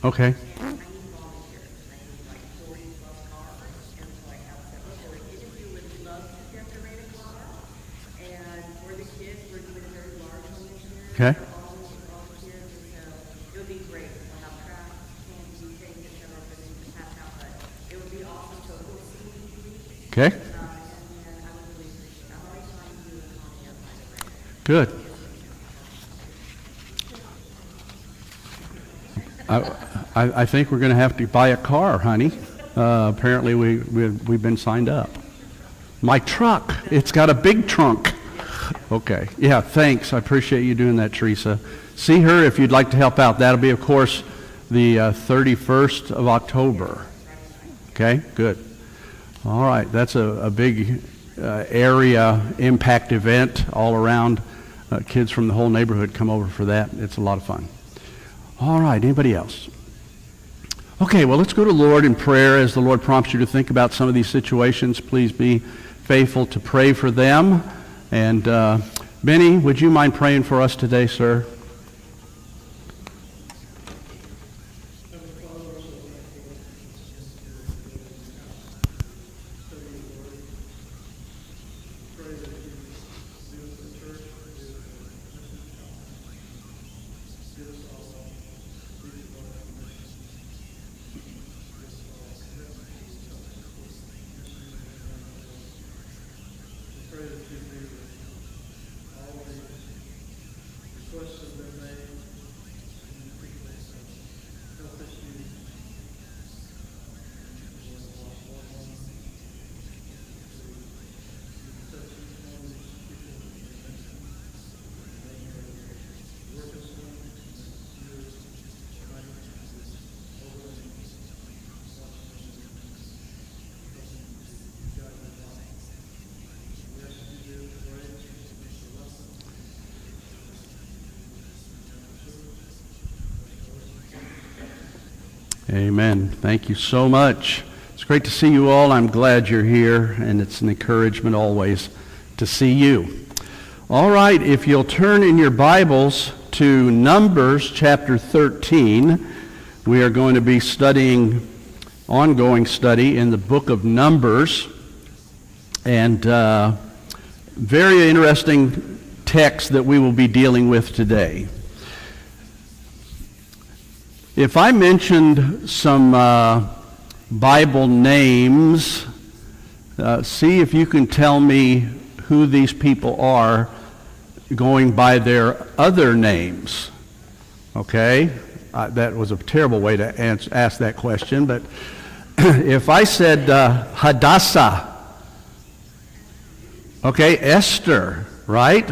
Okay. And I need volunteers. I need like 40 plus cars. And so I have several. So like, if you would love to decorate a car, and for the kids, we're doing a very large one this year. Okay. So all of the volunteers, and so it would be great. We'll have tracks, candy, things, et cetera, for them to pass out. But it would be awesome to go see you. Okay. And then I would really appreciate it. I'm always trying to do a copy of my friend. Good. I think we're going to have to buy a car, honey. Apparently we've been signed up. My truck, it's got a big trunk. Okay. Yeah, thanks. I appreciate you doing that, Teresa. See her if you'd like to help out. That'll be, of course, the 31st of October. Okay, good. All right, that's a big area impact event all around. Kids from the whole neighborhood come over for that. It's a lot of fun. All right, anybody else? Okay, well, let's go to the Lord in prayer as the Lord prompts you to think about some of these situations. Please be faithful to pray for them. And Benny, would you mind praying for us today, sir? Amen. Thank you so much. It's great to see you all. I'm glad you're here, and it's an encouragement always to see you. All right, if you'll turn in your Bibles to Numbers chapter 13, we are going to be studying, ongoing study in the book of Numbers, and very interesting text that we will be dealing with today. If I mentioned some Bible names, see if you can tell me who these people are going by their other names. Okay? That was a terrible way to ask that question, but if I said Hadassah, okay, Esther, right?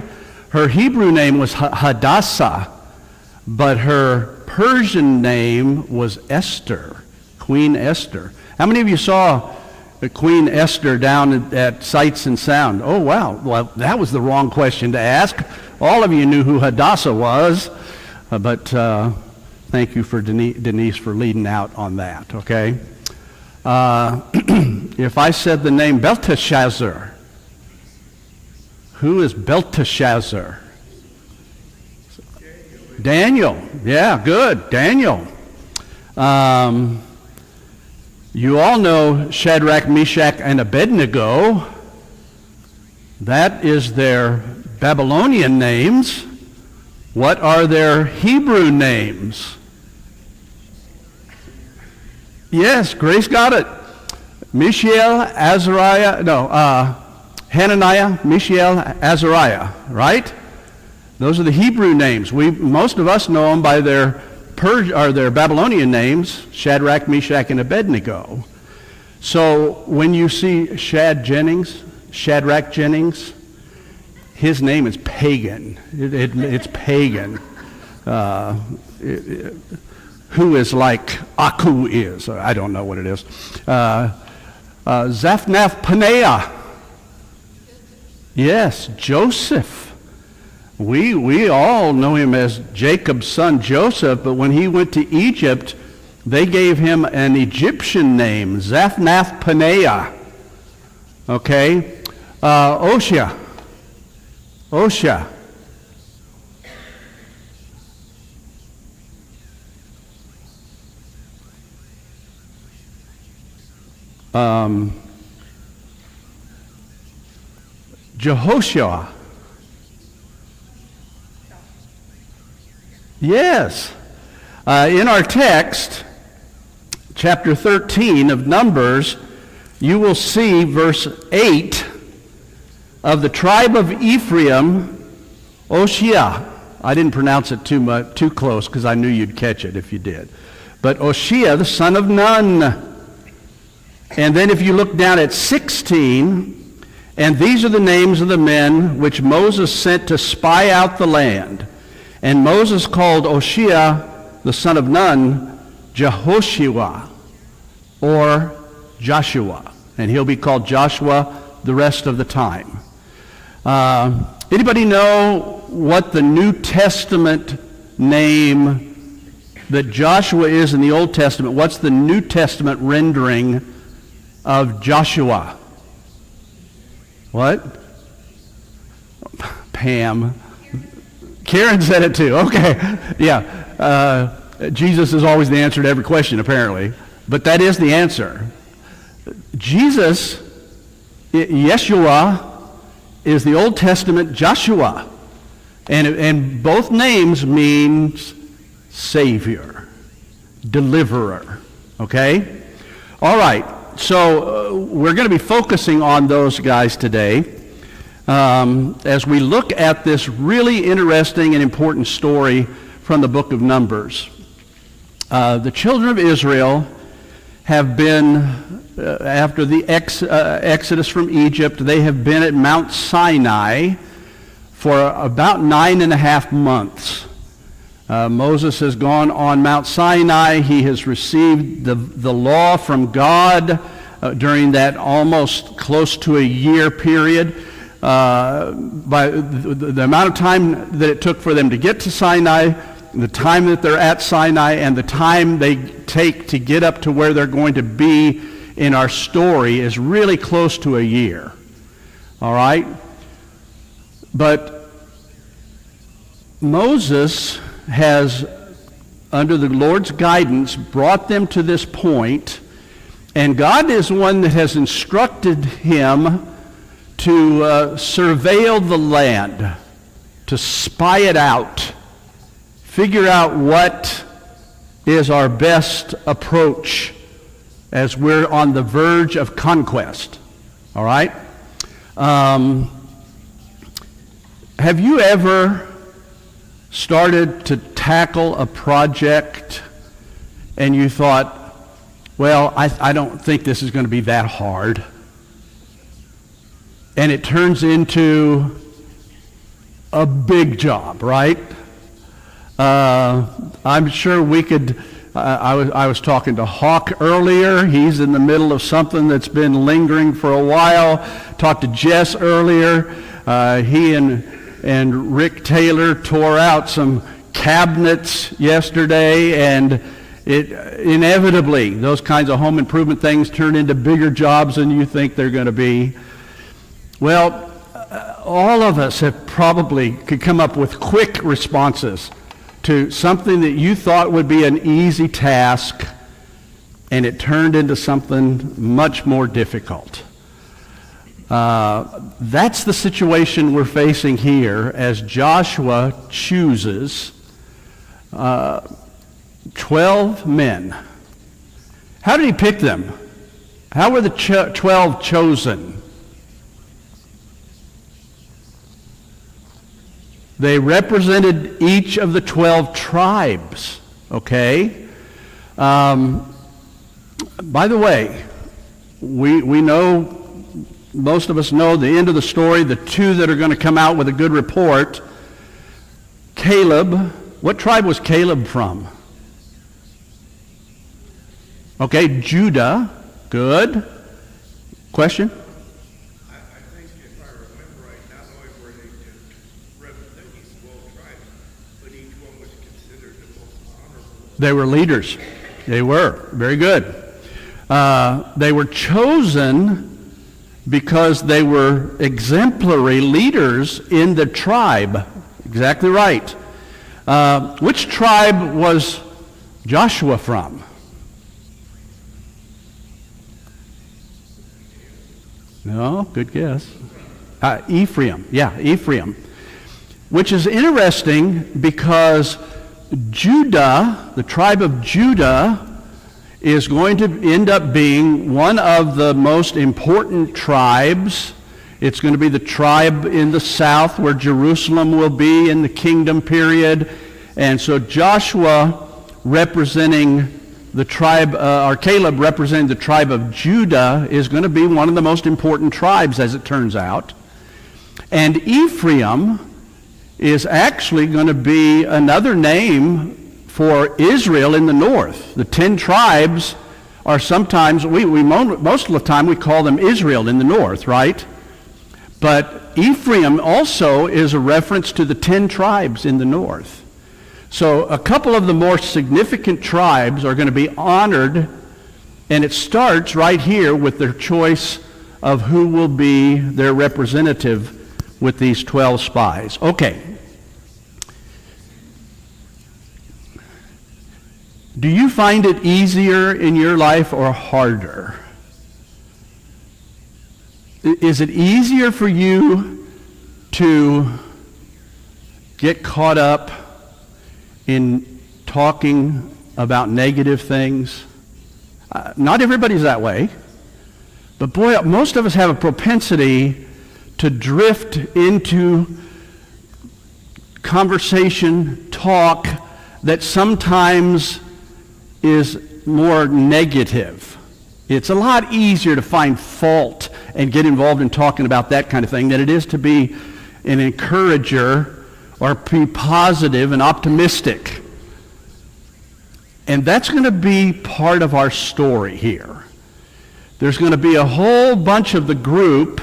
Her Hebrew name was Hadassah, but her Persian name was Esther, Queen Esther. How many of you saw Queen Esther down at Sights and Sound? Oh, wow. Well, that was the wrong question to ask. All of you knew who Hadassah was, but thank you for Denise for leading out on that, okay? If I said the name Belteshazzar, who is Belteshazzar? Daniel. Yeah, good. Daniel. You all know Shadrach, Meshach, and Abednego. That is their Babylonian names. What are their Hebrew names? Yes, Grace got it. Mishael, Azariah, Hananiah, Mishael, Azariah, right? Those are the Hebrew names. Most of us know them by their Babylonian names, Shadrach, Meshach, and Abednego. So when you see Shadrach Jennings, his name is pagan. It's pagan. Who is like Aku is. I don't know what it is. Zaphnath Paneah. Yes, Joseph. We all know him as Jacob's son Joseph, but when he went to Egypt, they gave him an Egyptian name, Zaphnath Paneah. Okay? Osha. Jehoshua. Yes. In our text, chapter 13 of Numbers, you will see verse 8 of the tribe of Ephraim, Oshia. I didn't pronounce it too close because I knew you'd catch it if you did. But Oshia, the son of Nun. And then if you look down at 16, and these are the names of the men which Moses sent to spy out the land. And Moses called Oshia, the son of Nun, Jehoshua, or Joshua. And he'll be called Joshua the rest of the time. Anybody know what the New Testament name that Joshua is in the Old Testament? What's the New Testament rendering of Joshua? What? Pam. Karen said it too. Okay. Yeah. Jesus is always the answer to every question, apparently. But that is the answer. Jesus, Yeshua, is the Old Testament Joshua. And both names means Savior, Deliverer. Okay? All right. So we're going to be focusing on those guys today as we look at this really interesting and important story from the book of Numbers. The children of Israel have been, after the exodus from Egypt, they have been at Mount Sinai for about 9.5 months. Moses has gone on Mount Sinai. He has received the law from God during that almost close to a year period. By the amount of time that it took for them to get to Sinai, the time that they're at Sinai, and the time they take to get up to where they're going to be in our story is really close to a year. All right? But Moses has, under the Lord's guidance, brought them to this point, and God is one that has instructed him to surveil the land, to spy it out, figure out what is our best approach as we're on the verge of conquest. All right? Have you ever started to tackle a project and you thought, well, I don't think this is going to be that hard? And it turns into a big job, right? I'm sure we could, I was talking to Hawk earlier. He's in the middle of something that's been lingering for a while. Talked to Jess earlier. He and Rick Taylor tore out some cabinets yesterday, and it inevitably, those kinds of home improvement things turn into bigger jobs than you think they're going to be. Well, all of us could come up with quick responses to something that you thought would be an easy task, and it turned into something much more difficult. That's the situation we're facing here as Joshua chooses 12 men. How did he pick them? How were the 12 chosen? They represented each of the 12 tribes, okay? By the way, we know, most of us know the end of the story, the two that are going to come out with a good report. Caleb, what tribe was Caleb from? Okay, Judah, good. Question? I think if I remember right, not only were they to represent these 12 tribes, but each one was considered the most honorable. They were leaders. They were. Very good. They were chosen because they were exemplary leaders in the tribe. Exactly right. Which tribe was Joshua from? No, good guess. Ephraim. Yeah, Ephraim. Which is interesting because Judah, the tribe of Judah, is going to end up being one of the most important tribes. It's going to be the tribe in the south where Jerusalem will be in the kingdom period. And so Joshua representing the tribe, or Caleb representing the tribe of Judah, is going to be one of the most important tribes, as it turns out. And Ephraim is actually going to be another name for Israel in the north. The 10 tribes are sometimes, most of the time we call them Israel in the north, right? But Ephraim also is a reference to the 10 tribes in the north. So a couple of the more significant tribes are going to be honored, and it starts right here with their choice of who will be their representative with these 12 spies. Okay. Do you find it easier in your life or harder? Is it easier for you to get caught up in talking about negative things? Not everybody's that way, but boy, most of us have a propensity to drift into conversation, talk that sometimes is more negative. It's a lot easier to find fault and get involved in talking about that kind of thing than it is to be an encourager or be positive and optimistic. And that's going to be part of our story here. There's going to be a whole bunch of the group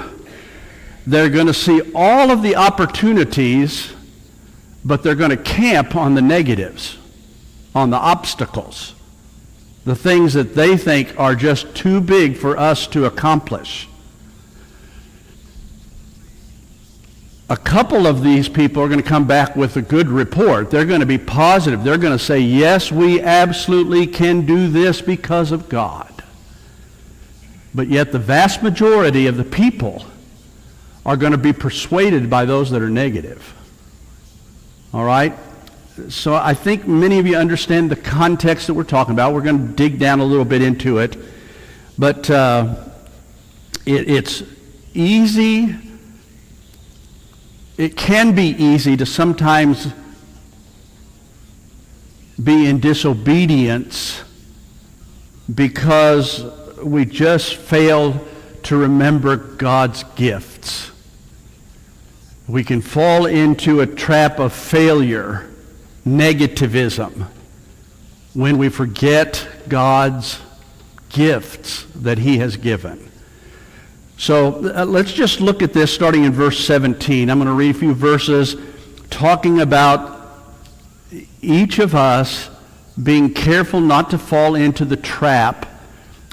that are going to see all of the opportunities, but they're going to camp on the negatives, on the obstacles, the things that they think are just too big for us to accomplish. A couple of these people are going to come back with a good report. They're going to be positive. They're going to say, yes, we absolutely can do this because of God. But yet the vast majority of the people are going to be persuaded by those that are negative. All right? So I think many of you understand the context that we're talking about. We're going to dig down a little bit into it. But it's easy. It can be easy to sometimes be in disobedience because we just fail to remember God's gifts. We can fall into a trap of failure, negativism, when we forget God's gifts that he has given. So let's just look at this starting in verse 17. I'm going to read a few verses talking about each of us being careful not to fall into the trap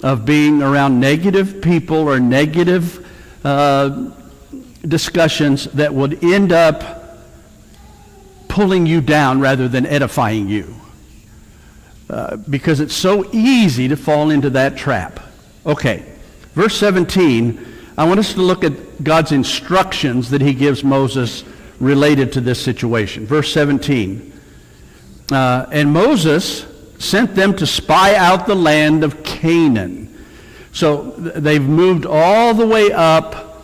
of being around negative people or negative discussions that would end up pulling you down rather than edifying you. Because it's so easy to fall into that trap. Okay, verse 17, I want us to look at God's instructions that he gives Moses related to this situation. Verse 17, and Moses sent them to spy out the land of Canaan. So they've moved all the way up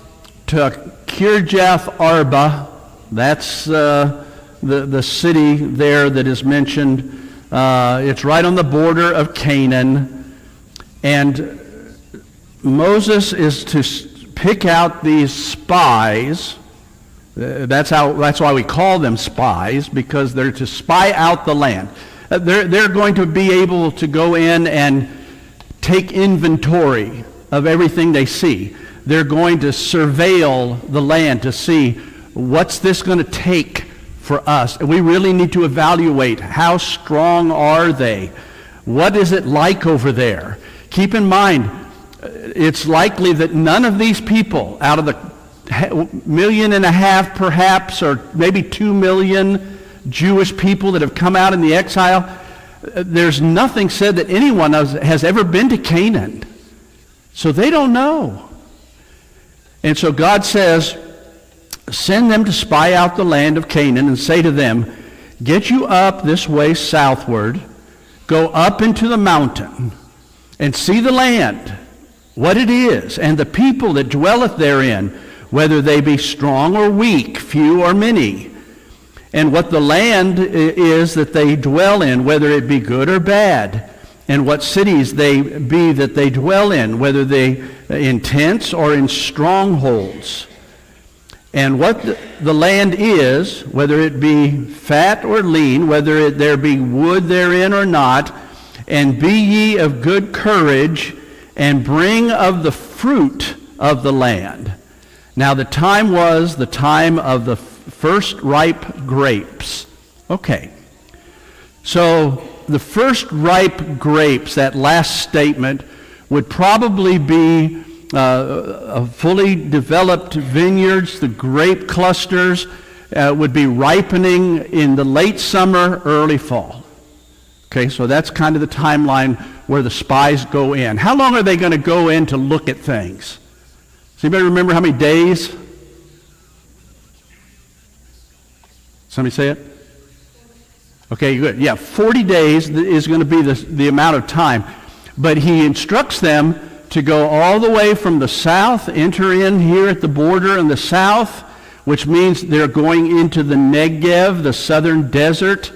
to Kirjath Arba. That's the city there that is mentioned. It's right on the border of Canaan. And Moses is to pick out these spies. That's why we call them spies, because they're to spy out the land. They're going to be able to go in and take inventory of everything they see. They're going to surveil the land to see what's this going to take for us. And we really need to evaluate how strong are they? What is it like over there? Keep in mind, it's likely that none of these people, out of the 1.5 million perhaps, or maybe 2 million Jewish people that have come out in the exile, there's nothing said that anyone has ever been to Canaan. So they don't know. And so God says, send them to spy out the land of Canaan and say to them, get you up this way southward, go up into the mountain, and see the land, what it is, and the people that dwelleth therein, whether they be strong or weak, few or many, and what the land is that they dwell in, whether it be good or bad, and what cities they be that they dwell in, whether they in tents or in strongholds, and what the land is, whether it be fat or lean, whether there be wood therein or not, and be ye of good courage, and bring of the fruit of the land. Now the time was the time of the first ripe grapes. Okay. So the first ripe grapes, that last statement, would probably be fully developed vineyards. The grape clusters would be ripening in the late summer, early fall. Okay, so that's kind of the timeline where the spies go in. How long are they going to go in to look at things? Does anybody remember how many days? Somebody say it? Okay, good. Yeah, 40 days is going to be the amount of time. But he instructs them to go all the way from the south, enter in here at the border in the south, which means they're going into the Negev, the southern desert.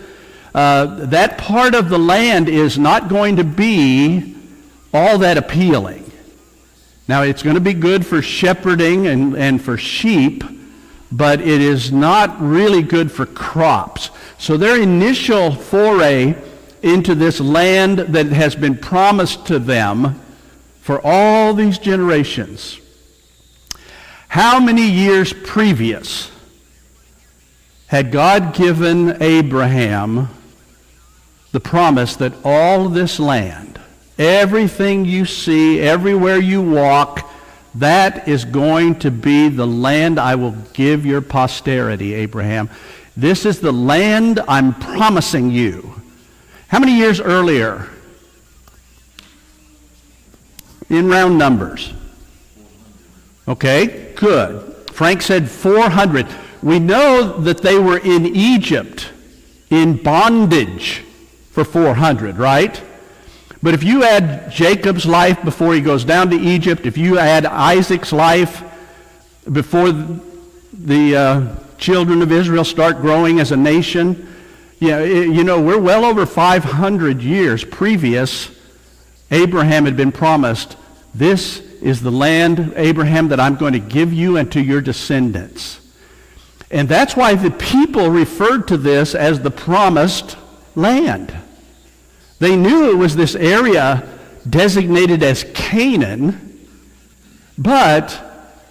That part of the land is not going to be all that appealing. Now, it's going to be good for shepherding and for sheep, but it is not really good for crops. So their initial foray into this land that has been promised to them for all these generations. How many years previous had God given Abraham the promise that all this land, everything you see, everywhere you walk, that is going to be the land I will give your posterity, Abraham. This is the land I'm promising you. How many years earlier? In round numbers. Okay, good. Frank said 400. We know that they were in Egypt in bondage for 400, right? But if you add Jacob's life before he goes down to Egypt, if you add Isaac's life before the children of Israel start growing as a nation, we're well over 500 years previous. Abraham had been promised, this is the land, Abraham, that I'm going to give you and to your descendants. And that's why the people referred to this as the promised land. They knew it was this area designated as Canaan, but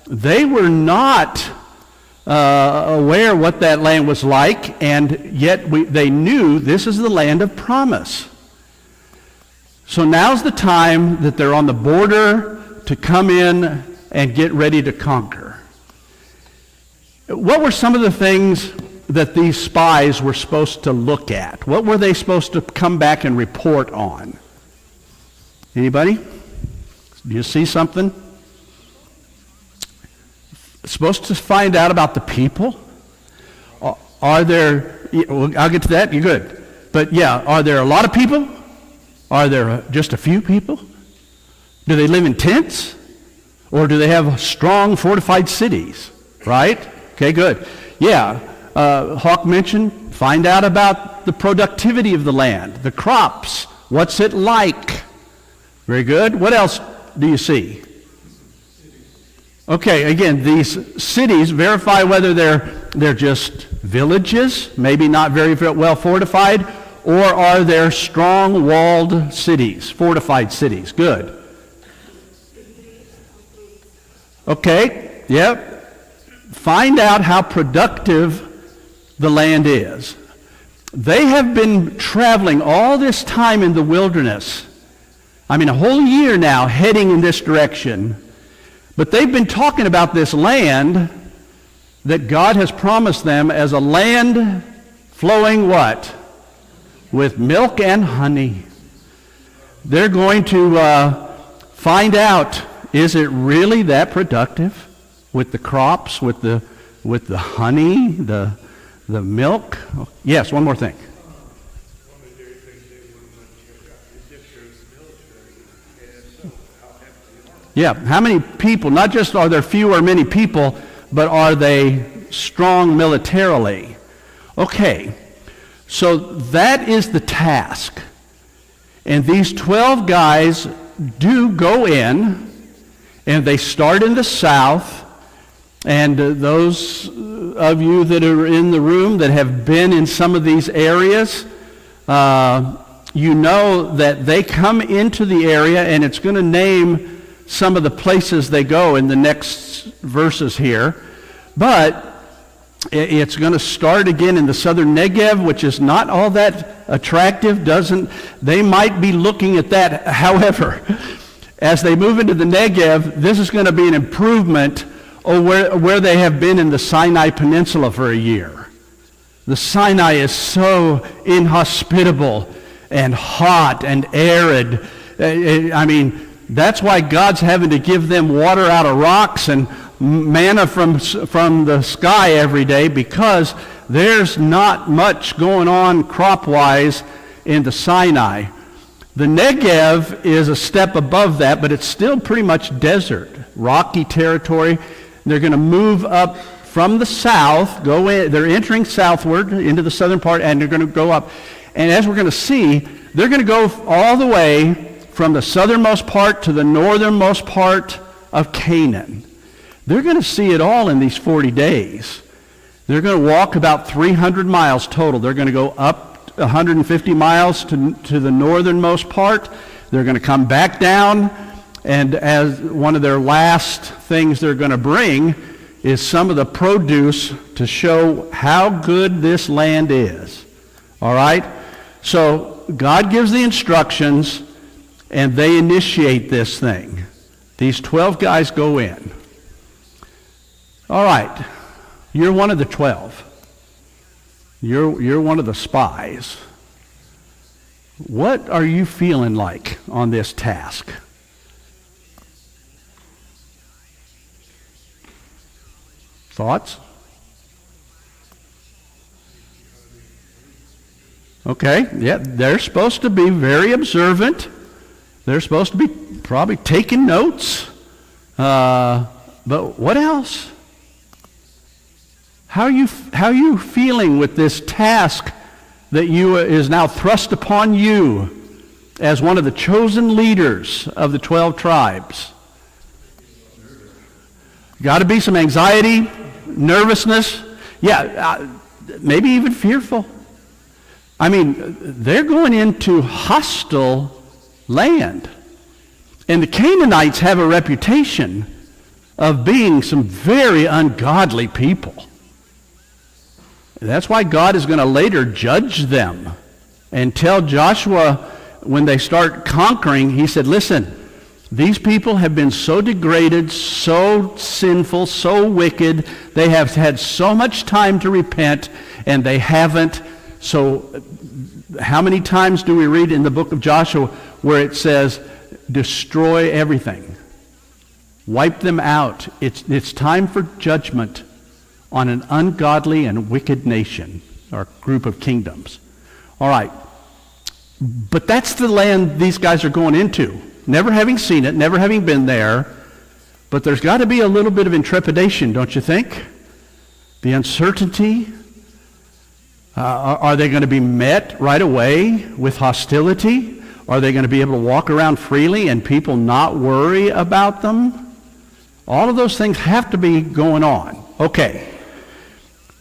they were not aware what that land was like, and yet they knew this is the land of promise. So now's the time that they're on the border to come in and get ready to conquer. What were some of the things that these spies were supposed to look at? What were they supposed to come back and report on? Anybody? Do you see something? Supposed to find out about the people? Are there, I'll get to that, you're good. But yeah, are there a lot of people? Are there just a few people? Do they live in tents? Or do they have strong fortified cities? Right? Okay, good. Yeah, Hawk mentioned, find out about the productivity of the land, the crops. What's it like? Very good. What else do you see? Okay, again, these cities, verify whether they're just villages, maybe not very well fortified, or are there strong walled cities, fortified cities? Good. Okay, yep. Find out how productive the land is. They have been traveling all this time in the wilderness. I mean, a whole year now heading in this direction. But they've been talking about this land that God has promised them as a land flowing what? With milk and honey. They're going to find out, is it really that productive? with the crops, with the honey, the milk. Yes, one more thing. One of their things they wouldn't want to check out is if there's military, and so how hefty are they? Yeah, how many people, not just are there few or many people, but are they strong militarily? Okay, so that is the task. And these 12 guys do go in, and they start in the south. And those of you that are in the room that have been in some of these areas, you know that they come into the area, and it's going to name some of the places they go in the next verses here. But it's going to start again in the southern Negev, which is not all that attractive. They might be looking at that. However, as they move into the Negev, this is going to be an improvement over where they have been in the Sinai Peninsula for a year. The Sinai is so inhospitable and hot and arid. I mean, that's why God's having to give them water out of rocks and manna from the sky every day, because there's not much going on crop-wise in the Sinai. The Negev is a step above that, but it's still pretty much desert, rocky territory. They're going to move up from the south, go in, they're entering southward into the southern part, and they're going to go up. And as we're going to see, they're going to go all the way from the southernmost part to the northernmost part of Canaan. They're going to see it all in these 40 days. They're going to walk about 300 miles total. They're going to go up 150 miles to the northernmost part. They're going to come back down, and as one of their last things they're going to bring is some of the produce to show how good this land is. All right? So God gives the instructions, and they initiate this thing. These 12 guys go in. All right, you're one of the 12. You're one of the spies. What are you feeling like on this task? Thoughts? Okay, yeah, they're supposed to be very observant. They're supposed to be probably taking notes. But what else? How are you feeling with this task that is now thrust upon you as one of the chosen leaders of the 12 tribes? Got to be some anxiety, nervousness, maybe even fearful. I mean, they're going into hostile land. And the Canaanites have a reputation of being some very ungodly people. That's why God is going to later judge them and tell Joshua when they start conquering, he said, listen, these people have been so degraded, so sinful, so wicked, they have had so much time to repent, and they haven't. So how many times do we read in the book of Joshua where it says, destroy everything, wipe them out? It's time for judgment on an ungodly and wicked nation or group of kingdoms. All right. But that's the land these guys are going into. Never having seen it, never having been there. But there's got to be a little bit of intrepidation, don't you think? The uncertainty. Are they going to be met right away with hostility? Are they going to be able to walk around freely and people not worry about them? All of those things have to be going on. Okay.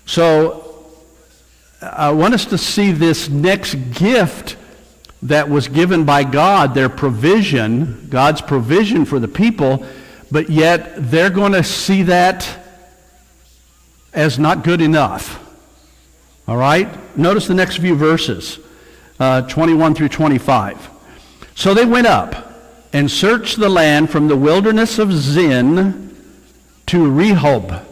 So I want us to see this next gift that was given by God, their provision, God's provision for the people, but yet they're going to see that as not good enough. All right? Notice the next few verses, 21 through 25. So they went up and searched the land from the wilderness of Zin to Rehob.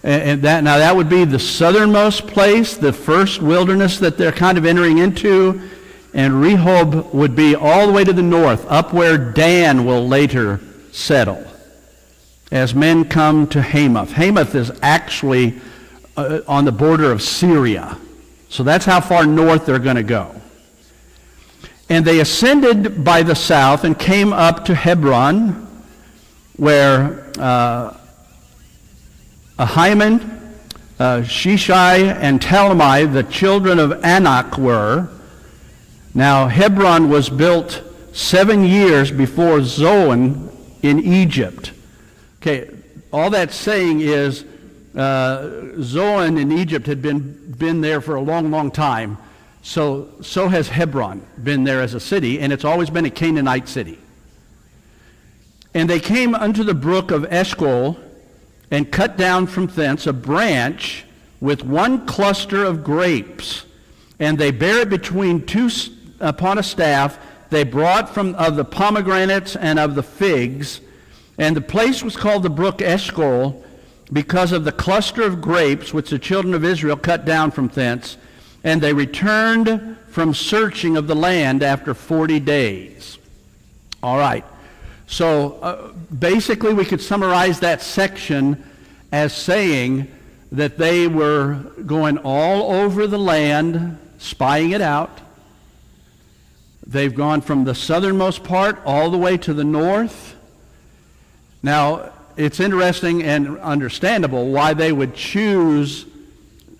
And that would be the southernmost place, the first wilderness that they're kind of entering into. And Rehob would be all the way to the north, up where Dan will later settle. as men come to Hamath. Hamath is actually on the border of Syria. So that's how far north they're going to go. And they ascended by the south and came up to Hebron, where Ahiman, Shishai, and Talmai, the children of Anak, were. Now Hebron was built 7 years before Zoan in Egypt. Okay, all that's saying is Zoan in Egypt had been there for a long, long time. So has Hebron been there as a city, and it's always been a Canaanite city. And they came unto the brook of Eshcol, and cut down from thence a branch with one cluster of grapes, and they bare it between two upon a staff. They brought of the pomegranates and of the figs, and the place was called the brook Eshcol, because of the cluster of grapes which the children of Israel cut down from thence. And they returned from searching of the land after 40 days. All right. So basically we could summarize that section as saying that they were going all over the land, spying it out. They've gone from the southernmost part all the way to the north. Now, it's interesting and understandable why they would choose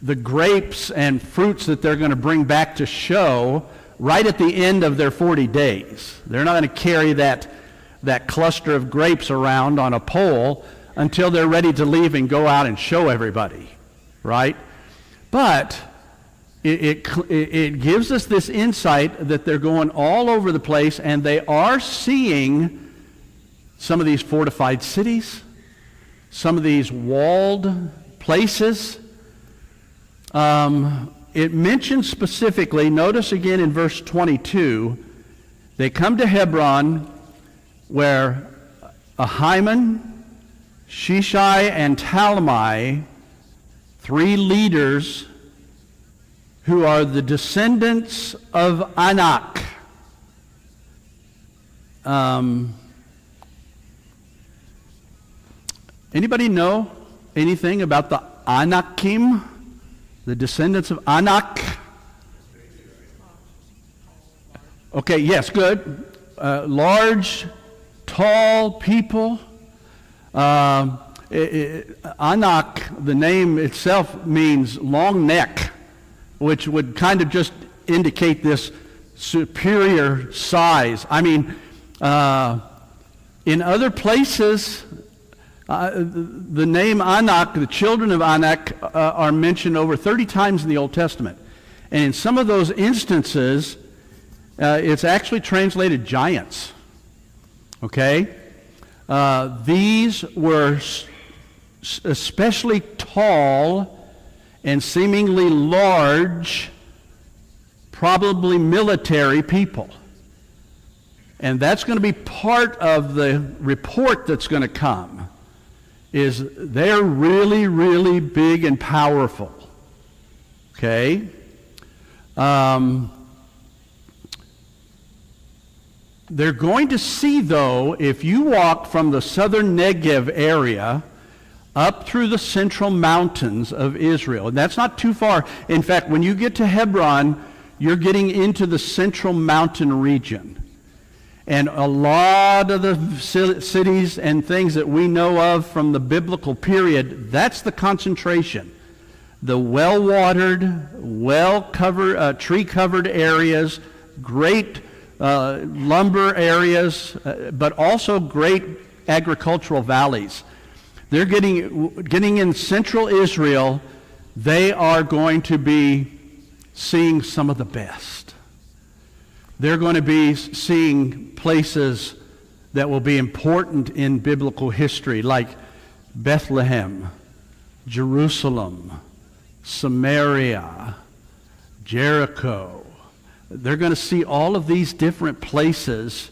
the grapes and fruits that they're going to bring back to show right at the end of their 40 days. They're not going to carry that cluster of grapes around on a pole until they're ready to leave and go out and show everybody, right? But it gives us this insight that they're going all over the place, and they are seeing some of these fortified cities, some of these walled places. It mentions specifically, notice again in verse 22, they come to Hebron where Ahiman, Shishai, and Talmai, 3 leaders who are the descendants of Anak. Anybody know anything about the Anakim? The descendants of Anak? Okay, yes, good. Large, tall people. Anak, the name itself means long neck, which would kind of just indicate this superior size. I mean, in other places, the name Anak, the children of Anak, are mentioned over 30 times in the Old Testament. And in some of those instances, it's actually translated giants. Okay? These were especially tall and seemingly large, probably military people. And that's going to be part of the report that's going to come, is they're really, really big and powerful. Okay? They're going to see, though, if you walk from the southern Negev area up through the central mountains of Israel, and that's not too far. In fact, when you get to Hebron, you're getting into the central mountain region. And a lot of the cities and things that we know of from the biblical period, that's the concentration. The well-watered, well-covered, tree-covered areas, great lumber areas, but also great agricultural valleys. They're getting in central Israel. They are going to be seeing some of the best. They're going to be seeing places that will be important in biblical history, like Bethlehem, Jerusalem, Samaria, Jericho. They're going to see all of these different places,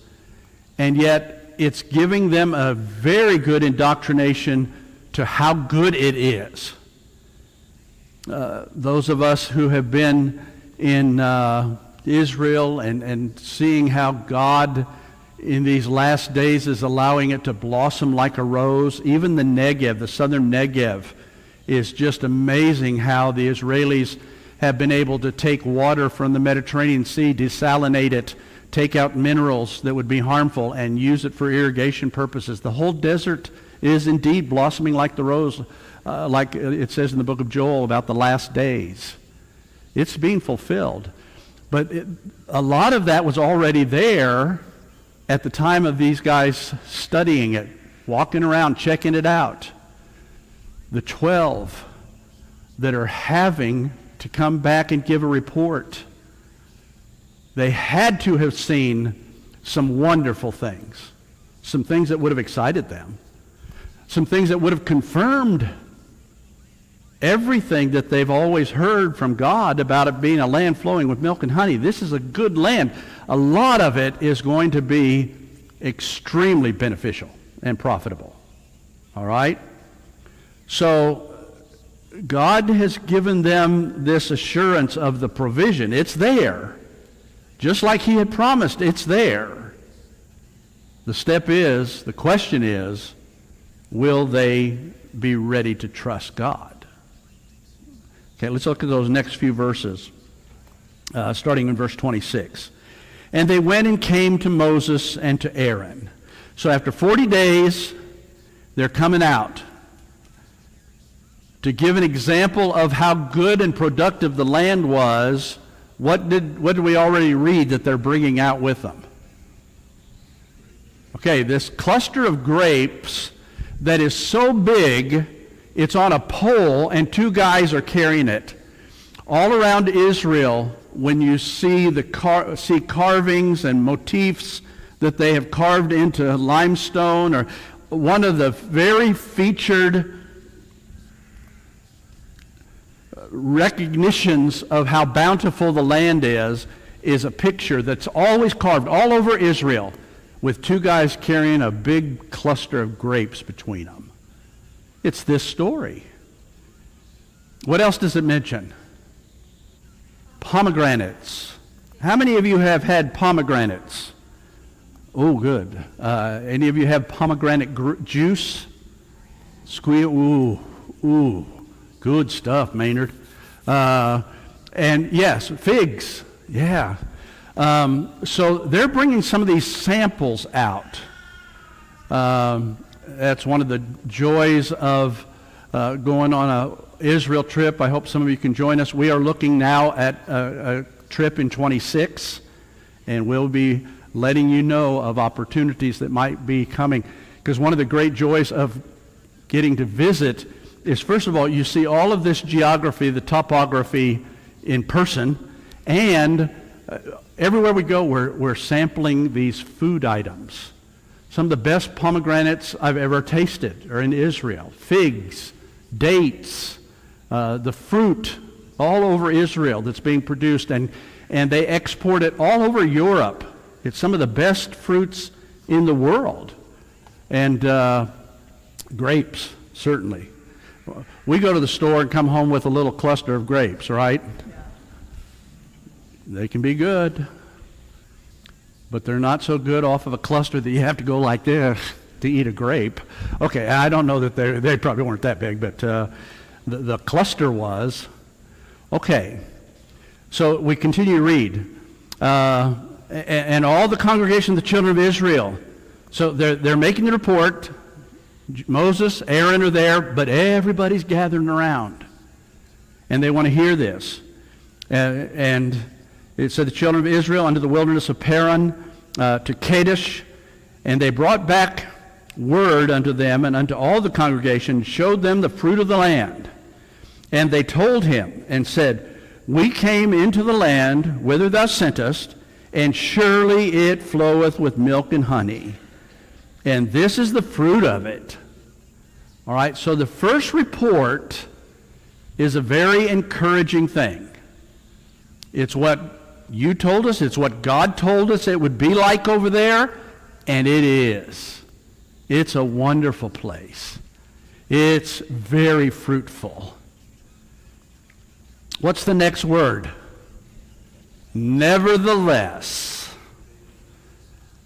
and yet it's giving them a very good indoctrination to how good it is. Those of us who have been in Israel and seeing how God in these last days is allowing it to blossom like a rose. Even the Negev, the southern Negev, is just amazing how the Israelis have been able to take water from the Mediterranean Sea, desalinate it, take out minerals that would be harmful, and use it for irrigation purposes. The whole desert is indeed blossoming like the rose, like it says in the book of Joel about the last days. It's being fulfilled. But a lot of that was already there at the time of these guys studying it, walking around, checking it out. The 12 that are having to come back and give a report, they had to have seen some wonderful things, some things that would have excited them, some things that would have confirmed everything that they've always heard from God about it being a land flowing with milk and honey. This is a good land. A lot of it is going to be extremely beneficial and profitable. All right? So God has given them this assurance of the provision. It's there. Just like he had promised, it's there. The question is, will they be ready to trust God? Okay, let's look at those next few verses, starting in verse 26. And they went and came to Moses and to Aaron. So after 40 days, they're coming out to give an example of how good and productive the land was. What did we already read that they're bringing out with them? Okay, this cluster of grapes that is so big, it's on a pole and two guys are carrying it. All around Israel, when you see see carvings and motifs that they have carved into limestone, or one of the very featured recognitions of how bountiful the land is a picture that's always carved all over Israel with two guys carrying a big cluster of grapes between them. It's this story. What else does it mention? Pomegranates. How many of you have had pomegranates? Oh, good. Any of you have pomegranate juice? Squeeze. Ooh. Good stuff, Maynard. And yes, figs. Yeah. So they're bringing some of these samples out. That's one of the joys of going on a Israel trip. I hope some of you can join us. We are looking now at a trip in 26, and we'll be letting you know of opportunities that might be coming. Because one of the great joys of getting to visit is, first of all, you see all of this geography, the topography in person, and everywhere we go, we're sampling these food items. Some of the best pomegranates I've ever tasted are in Israel. Figs, dates, the fruit all over Israel that's being produced, and they export it all over Europe. It's some of the best fruits in the world. And grapes, certainly. We go to the store and come home with a little cluster of grapes, right? They can be good, but they're not so good off of a cluster that you have to go like this to eat a grape. Okay, I don't know that they probably weren't that big, but the cluster was. Okay, so we continue to read. And all the congregation of the children of Israel, so they're making the report. Moses, Aaron are there, but everybody's gathering around. And they want to hear this. And it said the children of Israel unto the wilderness of Paran to Kadesh, and they brought back word unto them and unto all the congregation, showed them the fruit of the land. And they told him and said, we came into the land whither thou sentest, and surely it floweth with milk and honey. And this is the fruit of it. All right, so the first report is a very encouraging thing. It's what you told us, it's what God told us it would be like over there, and it is. It's a wonderful place. It's very fruitful. What's the next word? Nevertheless.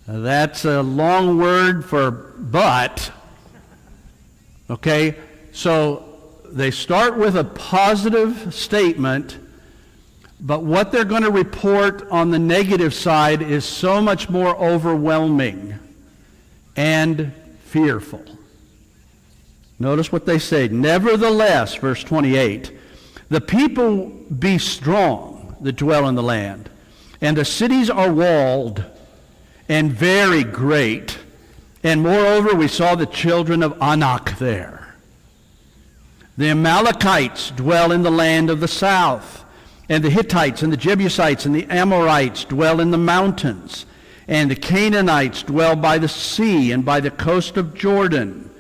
That's a long word for but. Okay, so they start with a positive statement, but what they're going to report on the negative side is so much more overwhelming and fearful. Notice what they say. Nevertheless, verse 28, the people be strong that dwell in the land, and the cities are walled and very great. And moreover, we saw the children of Anak there. The Amalekites dwell in the land of the south, and the Hittites and the Jebusites and the Amorites dwell in the mountains, and the Canaanites dwell by the sea and by the coast of Jordan.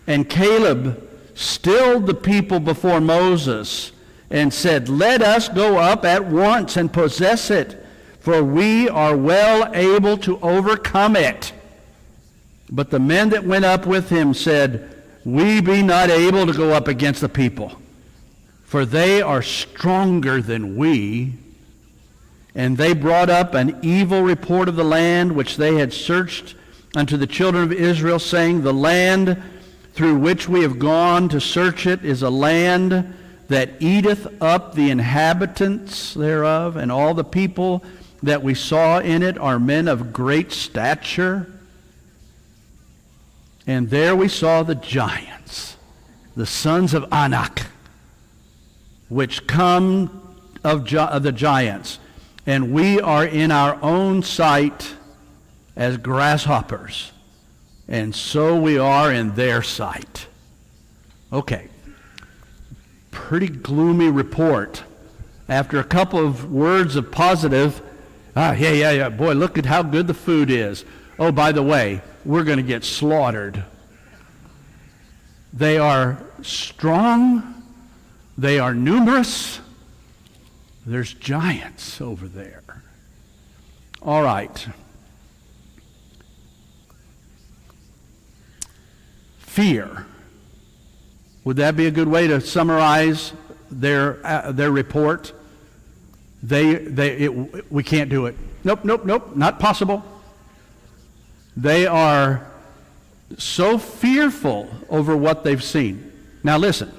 And Caleb stilled the people before Moses and said, let us go up at once and possess it, for we are well able to overcome it. But the men that went up with him said, we be not able to go up against the people, for they are stronger than we. And they brought up an evil report of the land which they had searched unto the children of Israel, saying, the land through which we have gone to search it is a land that eateth up the inhabitants thereof, and all the people that we saw in it are men of great stature. And there we saw the giants, the sons of Anak, which come of the giants, and we are in our own sight as grasshoppers, and so we are in their sight. Okay, pretty gloomy report. After a couple of words of positive, yeah, boy, look at how good the food is. Oh, by the way, we're going to get slaughtered. They are strong. They are numerous. There's giants over there. All right. Fear. Would that be a good way to summarize their report? We can't do it. Nope, not possible. They are so fearful over what they've seen. Now listen,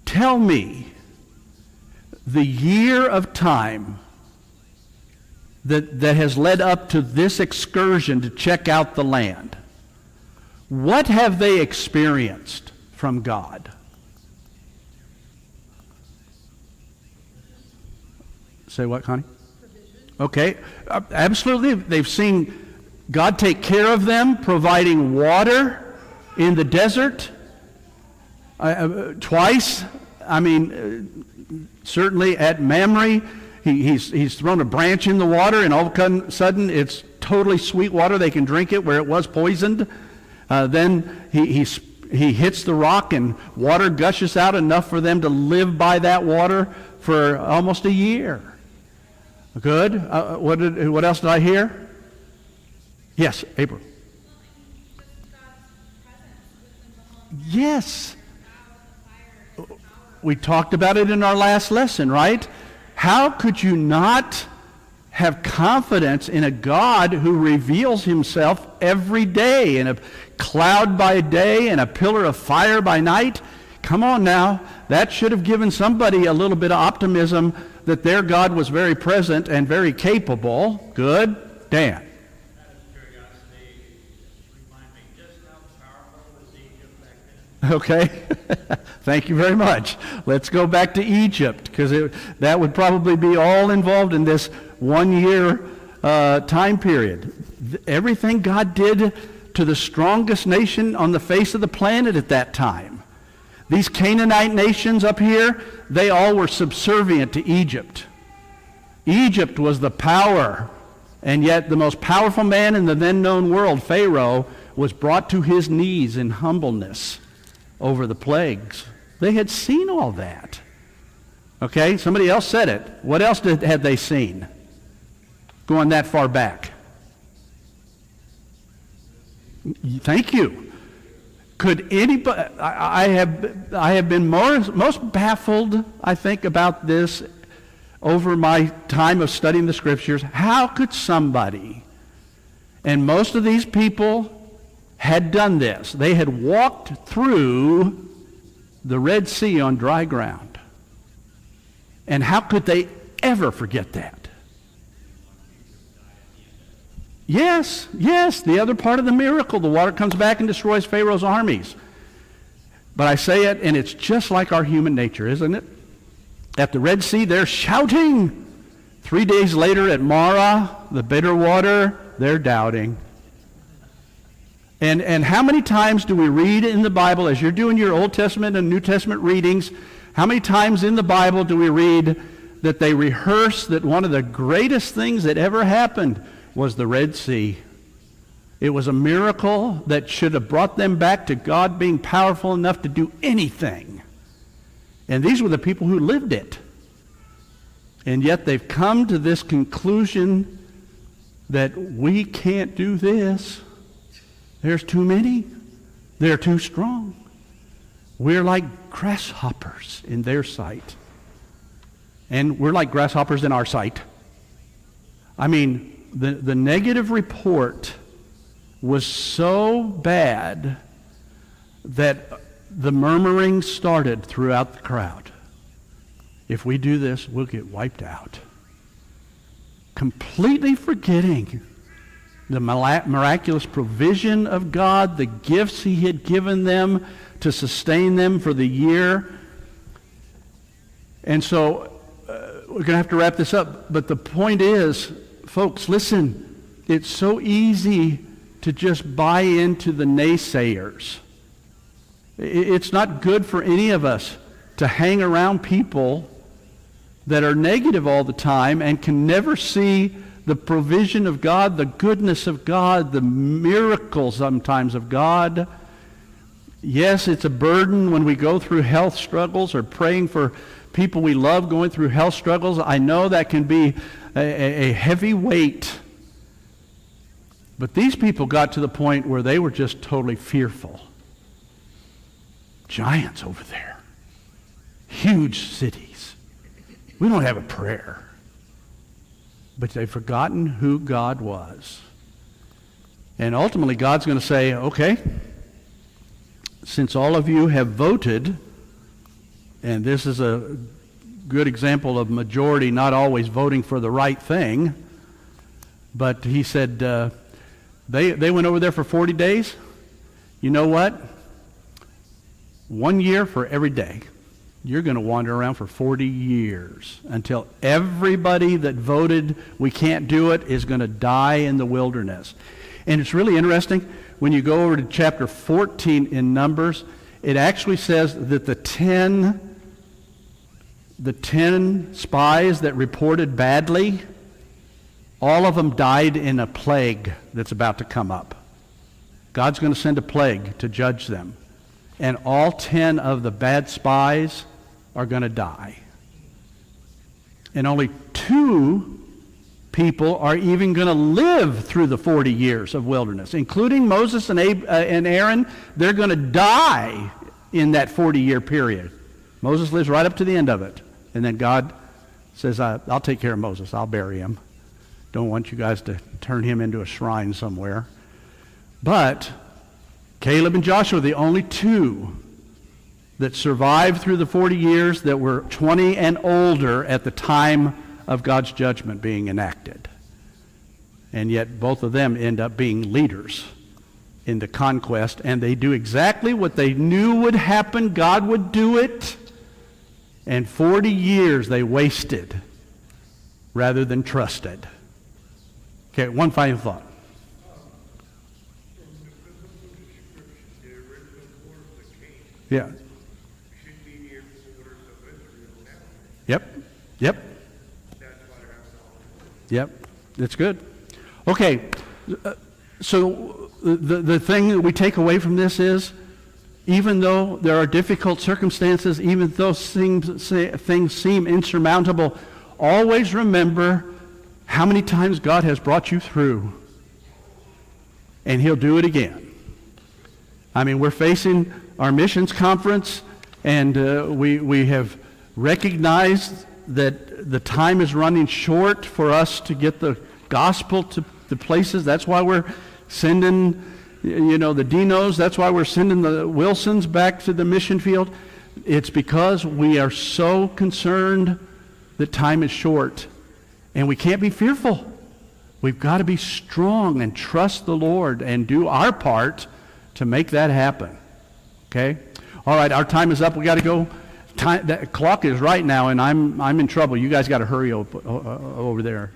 tell me the year of time that has led up to this excursion to check out the land. What have they experienced from God? Say what, Connie? Okay, absolutely. They've seen God take care of them, providing water in the desert twice. I mean, certainly at Mamre, he's thrown a branch in the water, and all of a sudden it's totally sweet water. They can drink it where it was poisoned. Then he hits the rock, and water gushes out enough for them to live by that water for almost a year. Good. What else did I hear? Yes, April. Yes. We talked about it in our last lesson, right? How could you not have confidence in a God who reveals himself every day in a cloud by day and a pillar of fire by night? Come on now. That should have given somebody a little bit of optimism that their God was very present and very capable. Good. Dan. Okay, thank you very much. Let's go back to Egypt, because that would probably be all involved in this 1 year time period. Everything God did to the strongest nation on the face of the planet at that time. These Canaanite nations up here, they all were subservient to Egypt. Egypt was the power, and yet the most powerful man in the then known world, Pharaoh, was brought to his knees in humbleness over the plagues. They had seen all that. Okay, somebody else said it. What else had they seen? Going that far back. Thank you. Could anybody? I have been most baffled, I think, about this over my time of studying the Scriptures. How could somebody And most of these people had done this. They had walked through the Red Sea on dry ground. And how could they ever forget that? Yes, the other part of the miracle, the water comes back and destroys Pharaoh's armies. But I say it, and it's just like our human nature, isn't it? At the Red Sea, they're shouting. 3 days later at Marah, the bitter water, they're doubting. And how many times do we read in the Bible, as you're doing your Old Testament and New Testament readings, how many times in the Bible do we read that they rehearse that one of the greatest things that ever happened was the Red Sea? It was a miracle that should have brought them back to God being powerful enough to do anything. And these were the people who lived it. And yet they've come to this conclusion that we can't do this. There's too many. They're too strong. We're like grasshoppers in their sight. And we're like grasshoppers in our sight. I mean, the negative report was so bad that the murmuring started throughout the crowd. If we do this, we'll get wiped out. Completely forgetting the miraculous provision of God, the gifts he had given them to sustain them for the year. And so we're going to have to wrap this up. But the point is, folks, listen, it's so easy to just buy into the naysayers. It's not good for any of us to hang around people that are negative all the time and can never see the provision of God, the goodness of God, the miracles sometimes of God. Yes, it's a burden when we go through health struggles or praying for people we love going through health struggles. I know that can be a heavy weight. But these people got to the point where they were just totally fearful. Giants over there. Huge cities. We don't have a prayer. But they've forgotten who God was. And ultimately God's going to say, okay, since all of you have voted, and this is a good example of majority not always voting for the right thing, but he said they went over there for 40 days. You know what? 1 year for every day. You're going to wander around for 40 years until everybody that voted we can't do it is going to die in the wilderness. And it's really interesting. When you go over to chapter 14 in Numbers, it actually says that the 10 spies that reported badly, all of them died in a plague that's about to come up. God's going to send a plague to judge them. And all 10 of the bad spies are going to die. And only 2 people are even going to live through the 40 years of wilderness, including Moses and Aaron. They're going to die in that 40-year period. Moses lives right up to the end of it. And then God says, I'll take care of Moses. I'll bury him. Don't want you guys to turn him into a shrine somewhere. But Caleb and Joshua are the only 2 that survived through the 40 years that were 20 and older at the time of God's judgment being enacted. And yet both of them end up being leaders in the conquest, and they do exactly what they knew would happen. God would do it. And 40 years they wasted rather than trusted. Okay, one final thought. Yeah. Yep. Yep. That's good. Okay. So the thing that we take away from this is, even though there are difficult circumstances, even though things seem insurmountable, always remember how many times God has brought you through. And he'll do it again. I mean, we're facing our missions conference, and we have recognized that the time is running short for us to get the gospel to the places. That's why we're sending, the Dinos. That's why we're sending the Wilsons back to the mission field. It's because we are so concerned that time is short. And we can't be fearful. We've got to be strong and trust the Lord and do our part to make that happen. Okay? All right, our time is up. We got to go. The clock is right now, and I'm in trouble. You guys got to hurry over there.